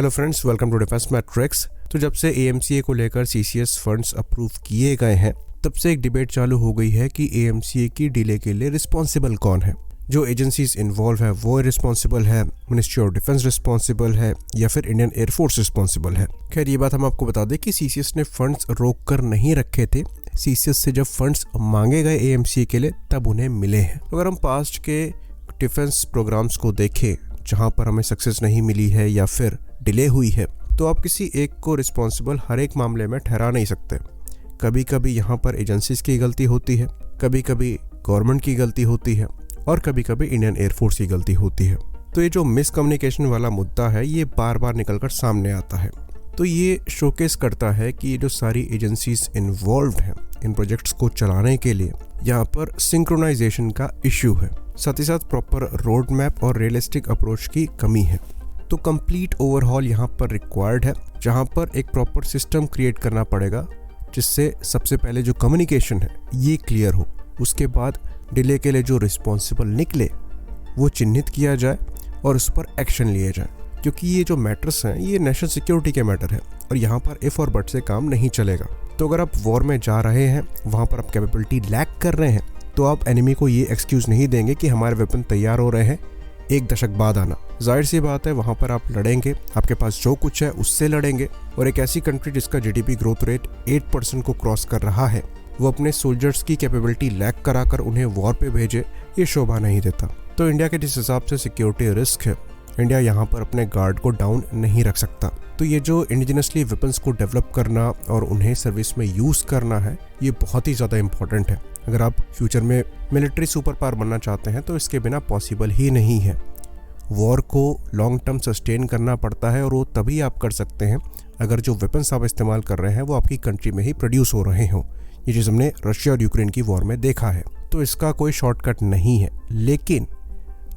Hello friends, welcome to Defence Matrix. तो जब से एएमसीए को लेकर सीसीएस फंड्स अप्रूव किए गए हैं, तब से एक डिबेट चालू हो गई है कि एएमसीए की डिले के लिए रिस्पॉन्सिबल कौन है। जो एजेंसीज इन्वॉल्व है वो रिस्पॉन्सिबल है, मिनिस्ट्री ऑफ डिफेंस रिस्पॉन्सिबल है, या फिर इंडियन एयरफोर्स रिस्पॉन्सिबल है। खैर, ये बात हम आपको बता दें कि सीसीएस ने फंड्स रोक कर नहीं रखे थे। सीसीएस से जब फंड्स मांगे गए एएमसीए के लिए, तब उन्हें मिले हैं। अगर हम पास्ट के डिफेंस प्रोग्राम्स को देखें जहां पर हमें सक्सेस नहीं मिली है या फिर डिले हुई है, तो आप किसी एक को रिस्पॉन्सिबल हर एक मामले में ठहरा नहीं सकते। कभी कभी यहाँ पर एजेंसीज की गलती होती है, कभी कभी गवर्नमेंट की गलती होती है, और कभी कभी इंडियन एयरफोर्स की गलती होती है। तो ये जो मिसकम्युनिकेशन वाला मुद्दा है, ये बार बार निकलकर सामने आता है। तो ये शोकेस करता है कि ये जो सारी एजेंसीज इन्वॉल्व्ड हैं इन प्रोजेक्ट्स को चलाने के लिए, यहाँ पर सिंक्रोनाइजेशन का इश्यू है। साथ ही साथ प्रॉपर रोड मैप और रियलिस्टिक अप्रोच की कमी है। तो कंप्लीट ओवरहॉल यहाँ पर रिक्वायर्ड है, जहाँ पर एक प्रॉपर सिस्टम क्रिएट करना पड़ेगा, जिससे सबसे पहले जो कम्युनिकेशन है ये क्लियर हो। उसके बाद डिले के लिए जो रिस्पॉन्सिबल निकले वो चिन्हित किया जाए और उस पर एक्शन लिए जाए, क्योंकि ये जो मैटर्स हैं ये नेशनल सिक्योरिटी के मैटर है और यहाँ पर इफ और बट से काम नहीं चलेगा। तो अगर आप वॉर में जा रहे हैं, वहाँ पर आप कैपेबिलिटी लैक कर रहे हैं, तो आप एनिमी को ये एक्सक्यूज नहीं देंगे कि हमारे वेपन तैयार हो रहे हैं, एक दशक बाद आना। जाहिर सी बात है, वहाँ पर आप लड़ेंगे, आपके पास जो कुछ है उससे लड़ेंगे। और एक ऐसी कंट्री जिसका जीडीपी ग्रोथ रेट 8% को क्रॉस कर रहा है, वो अपने सोल्जर्स की कैपेबिलिटी लैक कराकर उन्हें वॉर पे भेजे, ये शोभा नहीं देता। तो इंडिया के जिस हिसाब से सिक्योरिटी रिस्क है, इंडिया यहाँ पर अपने गार्ड को डाउन नहीं रख सकता। तो ये जो इंडिजिनसली वेपन्स को डेवलप करना और उन्हें सर्विस में यूज़ करना है, ये बहुत ही ज़्यादा इंपॉर्टेंट है। अगर आप फ्यूचर में मिलिट्री सुपर पावर बनना चाहते हैं तो इसके बिना पॉसिबल ही नहीं है। वॉर को लॉन्ग टर्म सस्टेन करना पड़ता है, और वो तभी आप कर सकते हैं अगर जो वेपन्स आप इस्तेमाल कर रहे हैं वो आपकी कंट्री में ही प्रोड्यूस हो रहे हों। ये चीज़ हमने रशिया और यूक्रेन की वॉर में देखा है। तो इसका कोई शॉर्टकट नहीं है, लेकिन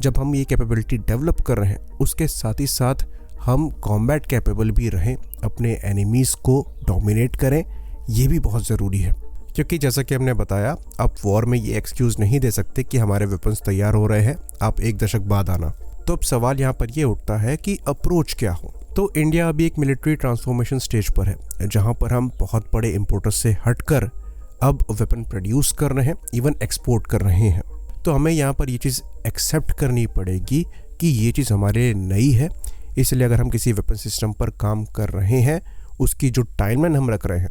जब हम ये कैपेबिलिटी डेवलप कर रहे हैं, उसके साथ ही साथ हम कॉम्बैट कैपेबल भी रहें, अपने एनिमीज़ को डोमिनेट करें, ये भी बहुत ज़रूरी है। क्योंकि जैसा कि हमने बताया, आप वॉर में ये एक्सक्यूज़ नहीं दे सकते कि हमारे वेपन्स तैयार हो रहे हैं, आप एक दशक बाद आना। तो अब सवाल यहाँ पर ये उठता है कि अप्रोच क्या हो। तो इंडिया अभी एक मिलिट्री ट्रांसफॉर्मेशन स्टेज पर है, जहाँ पर हम बहुत बड़े इम्पोर्टर्स से हटकर अब वेपन प्रोड्यूस कर रहे हैं, इवन एक्सपोर्ट कर रहे हैं। तो हमें यहाँ पर ये चीज़ एक्सेप्ट करनी पड़ेगी कि ये चीज़ हमारे लिए नई है। इसलिए अगर हम किसी वेपन सिस्टम पर काम कर रहे हैं, उसकी जो टाइमलाइन हम रख रहे हैं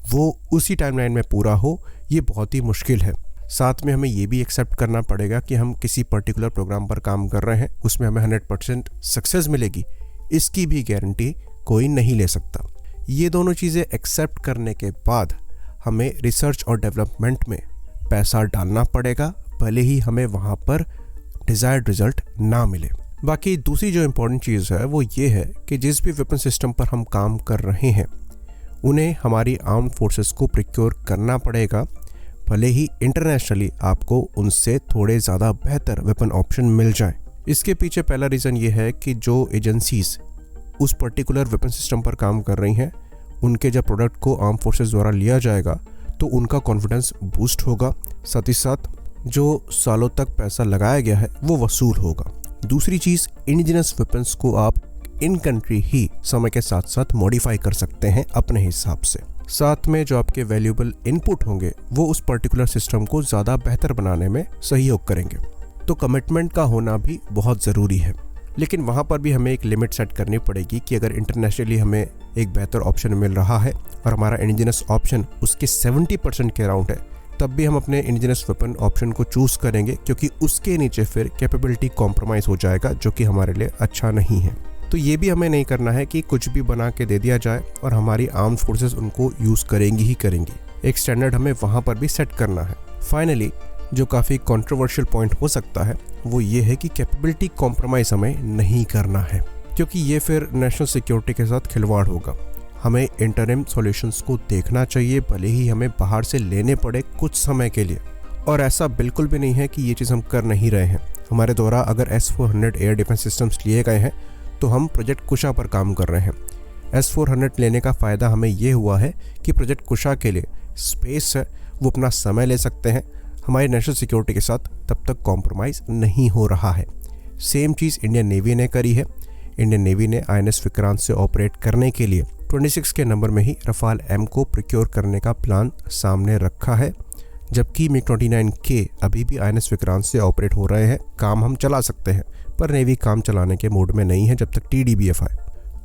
वो उसी टाइमलाइन में पूरा हो, ये बहुत ही मुश्किल है। साथ में हमें ये भी एक्सेप्ट करना पड़ेगा कि हम किसी पर्टिकुलर प्रोग्राम पर काम कर रहे हैं, उसमें हमें 100% सक्सेस मिलेगी, इसकी भी गारंटी कोई नहीं ले सकता। ये दोनों चीज़ें एक्सेप्ट करने के बाद हमें रिसर्च और डेवलपमेंट में पैसा डालना पड़ेगा, भले ही हमें वहाँ पर डिज़ायर्ड रिजल्ट ना मिले। बाकी दूसरी जो इम्पोर्टेंट चीज़ है वो ये है कि जिस भी वेपन सिस्टम पर हम काम कर रहे हैं, उन्हें हमारी आर्म्ड फोर्सेस को प्रिक्योर करना पड़ेगा, भले ही इंटरनेशनली आपको उनसे थोड़े ज़्यादा बेहतर वेपन ऑप्शन मिल जाए। इसके पीछे पहला रीज़न ये है कि जो एजेंसीज़ उस पर्टिकुलर वेपन सिस्टम पर काम कर रही हैं, उनके जब प्रोडक्ट को आर्म फोर्सेस द्वारा लिया जाएगा तो उनका कॉन्फिडेंस बूस्ट होगा, साथ ही साथ जो सालों तक पैसा लगाया गया है वो वसूल होगा। दूसरी चीज़, इंडिजिनस वेपन्स को आप इन कंट्री ही समय के साथ साथ मॉडिफाई कर सकते हैं अपने हिसाब से। साथ में जो आपके वैल्यूएबल इनपुट होंगे वो उस पर्टिकुलर सिस्टम को ज़्यादा बेहतर बनाने में सहयोग करेंगे। तो कमिटमेंट का होना भी बहुत ज़रूरी है, लेकिन वहाँ पर भी हमें एक लिमिट सेट करनी पड़ेगी कि अगर इंटरनेशनली हमें एक बेहतर ऑप्शन मिल रहा है और हमारा इंडिजिनस ऑप्शन उसके 70% के अराउंड है, तब भी हम अपने इंडिजिनस वेपन ऑप्शन को चूज़ करेंगे, क्योंकि उसके नीचे फिर कैपेबिलिटी कॉम्प्रोमाइज़ हो जाएगा, जो कि हमारे लिए अच्छा नहीं है। तो ये भी हमें नहीं करना है कि कुछ भी बना के दे दिया जाए और हमारी आर्म फोर्सेस उनको यूज़ करेंगी ही करेंगी। एक स्टैंडर्ड हमें वहाँ पर भी सेट करना है। फाइनली, जो काफ़ी कंट्रोवर्शियल पॉइंट हो सकता है वो ये है कि कैपेबिलिटी कॉम्प्रोमाइज़ हमें नहीं करना है, क्योंकि ये फिर नेशनल सिक्योरिटी के साथ खिलवाड़ होगा। हमें इंटरिम सॉल्यूशंस को देखना चाहिए, भले ही हमें बाहर से लेने पड़े कुछ समय के लिए। और ऐसा बिल्कुल भी नहीं है कि ये चीज़ हम कर नहीं रहे हैं। हमारे द्वारा अगर S-400 एयर डिफेंस सिस्टम्स लिए गए हैं तो हम प्रोजेक्ट कुशा पर काम कर रहे हैं। S-400 लेने का फ़ायदा हमें ये हुआ है कि प्रोजेक्ट कुशा के लिए स्पेस है, वो अपना समय ले सकते हैं, हमारी नेशनल सिक्योरिटी के साथ तब तक कॉम्प्रोमाइज़ नहीं हो रहा है। सेम चीज़ इंडियन नेवी ने करी है। इंडियन नेवी ने INS विक्रांत से ऑपरेट करने के लिए 26 के नंबर में ही रफाल M को प्रोक्योर करने का प्लान सामने रखा है, जबकि MiG-29K अभी भी INS विक्रांत से ऑपरेट हो रहे हैं। काम हम चला सकते हैं, पर नेवी काम चलाने के मोड में नहीं है जब तक TDBF आए।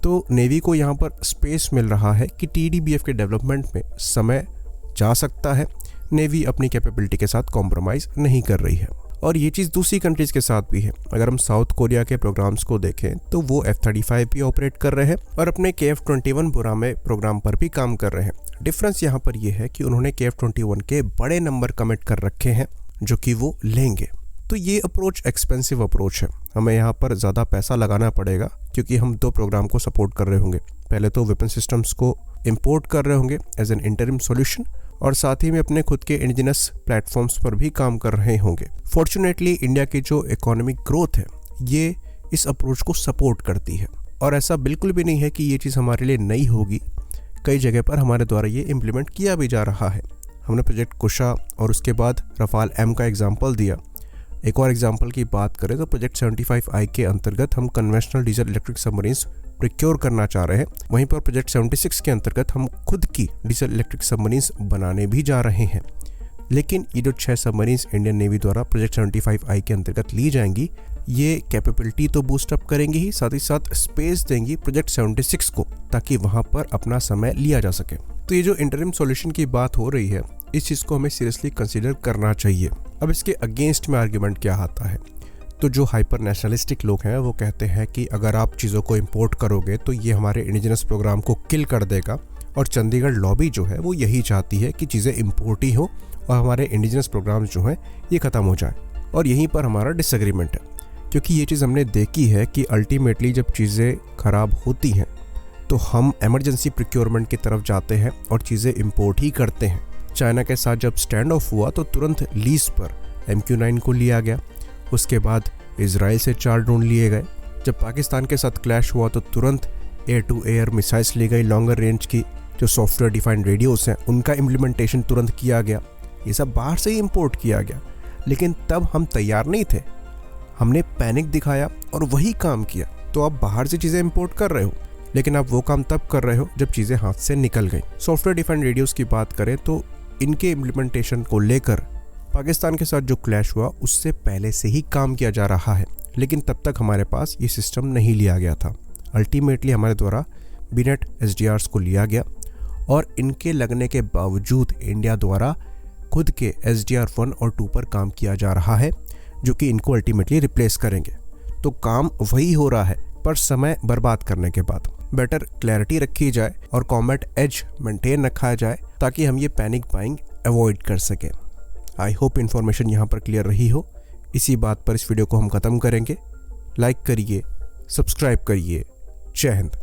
तो नेवी को यहाँ पर स्पेस मिल रहा है कि TDBF के डेवलपमेंट में समय जा सकता है। नेवी अपनी कैपेबिलिटी के साथ कॉम्प्रोमाइज़ नहीं कर रही है, और ये चीज़ दूसरी कंट्रीज़ के साथ भी है। अगर हम साउथ कोरिया के प्रोग्राम्स को देखें तो वो F-35 भी ऑपरेट कर रहे हैं और अपने KF-21 बुरामे प्रोग्राम पर भी काम कर रहे हैं। डिफरेंस यहाँ पर यह है कि उन्होंने KF-21 के बड़े नंबर कमिट कर रखे हैं जो कि वो लेंगे। तो ये अप्रोच एक्सपेंसिव अप्रोच है, हमें यहाँ पर ज़्यादा पैसा लगाना पड़ेगा क्योंकि हम 2 प्रोग्राम को सपोर्ट कर रहे होंगे। पहले तो वेपन सिस्टम्स को इम्पोर्ट कर रहे होंगे एज एन इंटरिम सॉल्यूशन, और साथ ही में अपने खुद के इंडिजिनस प्लेटफॉर्म्स पर भी काम कर रहे होंगे। फॉर्चुनेटली इंडिया की जो इकोनॉमिक ग्रोथ है ये इस अप्रोच को सपोर्ट करती है, और ऐसा बिल्कुल भी नहीं है कि ये चीज़ हमारे लिए नई होगी। कई जगह पर हमारे द्वारा ये इम्प्लीमेंट किया भी जा रहा है। हमने प्रोजेक्ट कुशा और उसके बाद रफाल M का एग्जाम्पल दिया। एक और एग्जाम्पल की बात करें तो प्रोजेक्ट 75I के अंतर्गत हम conventional diesel electric submarines procure करना चाह रहे हैं। वहीं पर प्रोजेक्ट 76 के अंतर्गत हम खुद की डीजल इलेक्ट्रिक सबमरीन्स बनाने भी जा रहे हैं। लेकिन ये जो 6 सबमरीन्स इंडियन नेवी द्वारा प्रोजेक्ट 75I के अंतर्गत ली जाएंगी, ये कैपेबिलिटी तो बूस्ट अप करेंगी ही, साथ ही साथ स्पेस देंगी प्रोजेक्ट 76 को, ताकि वहाँ पर अपना समय लिया जा सके। तो ये जो इंटरिम सॉल्यूशन की बात हो रही है, इस चीज़ को हमें सीरियसली कंसिडर करना चाहिए। अब इसके अगेंस्ट में आर्ग्यूमेंट क्या आता है, तो जो हाइपर नेशनलिस्टिक लोग हैं वो कहते हैं कि अगर आप चीज़ों को इंपोर्ट करोगे तो ये हमारे इंडिजिनस प्रोग्राम को किल कर देगा, और चंडीगढ़ लॉबी जो है वो यही चाहती है कि चीज़ें इंपोर्ट ही हो और हमारे इंडिजिनस प्रोग्राम्स जो हैं ये ख़त्म हो जाए। और यहीं पर हमारा डिसएग्रीमेंट है, क्योंकि ये चीज़ हमने देखी है कि अल्टीमेटली जब चीज़ें ख़राब होती हैं तो हम एमरजेंसी प्रोक्योरमेंट की तरफ जाते हैं और चीज़ें इंपोर्ट ही करते हैं। चाइना के साथ जब स्टैंड ऑफ हुआ तो तुरंत लीज पर MQ-9 को लिया गया, उसके बाद इजराइल से 4 ड्रोन लिए गए। जब पाकिस्तान के साथ क्लैश हुआ तो तुरंत एयर टू एयर मिसाइल्स ली गई, लॉन्गर रेंज की जो सॉफ्टवेयर डिफाइंड रेडियोस हैं उनका इम्प्लीमेंटेशन तुरंत किया गया। ये सब बाहर से ही इंपोर्ट किया गया, लेकिन तब हम तैयार नहीं थे, हमने पैनिक दिखाया और वही काम किया। तो आप बाहर से चीज़ें इंपोर्ट कर रहे हो, लेकिन आप वो काम तब कर रहे हो जब चीज़ें हाथ से निकल गई। सॉफ्टवेयर डिफाइंड रेडियोस की बात करें तो इनके इम्प्लीमेंटेशन को लेकर पाकिस्तान के साथ जो क्लैश हुआ उससे पहले से ही काम किया जा रहा है, लेकिन तब तक हमारे पास ये सिस्टम नहीं लिया गया था। अल्टीमेटली हमारे द्वारा BNet SDRs को लिया गया, और इनके लगने के बावजूद इंडिया द्वारा खुद के SDR-1 और 2 पर काम किया जा रहा है, जो कि इनको अल्टीमेटली रिप्लेस करेंगे। तो काम वही हो रहा है, पर समय बर्बाद करने के बाद। बेटर क्लैरिटी रखी जाए और कॉम्बैट एज मेंटेन रखा जाए ताकि हम ये पैनिक बाइंग अवॉइड कर सकें। आई होप इन्फॉर्मेशन यहाँ पर क्लियर रही हो। इसी बात पर इस वीडियो को हम ख़त्म करेंगे। लाइक करिए, सब्सक्राइब करिए। जय हिंद।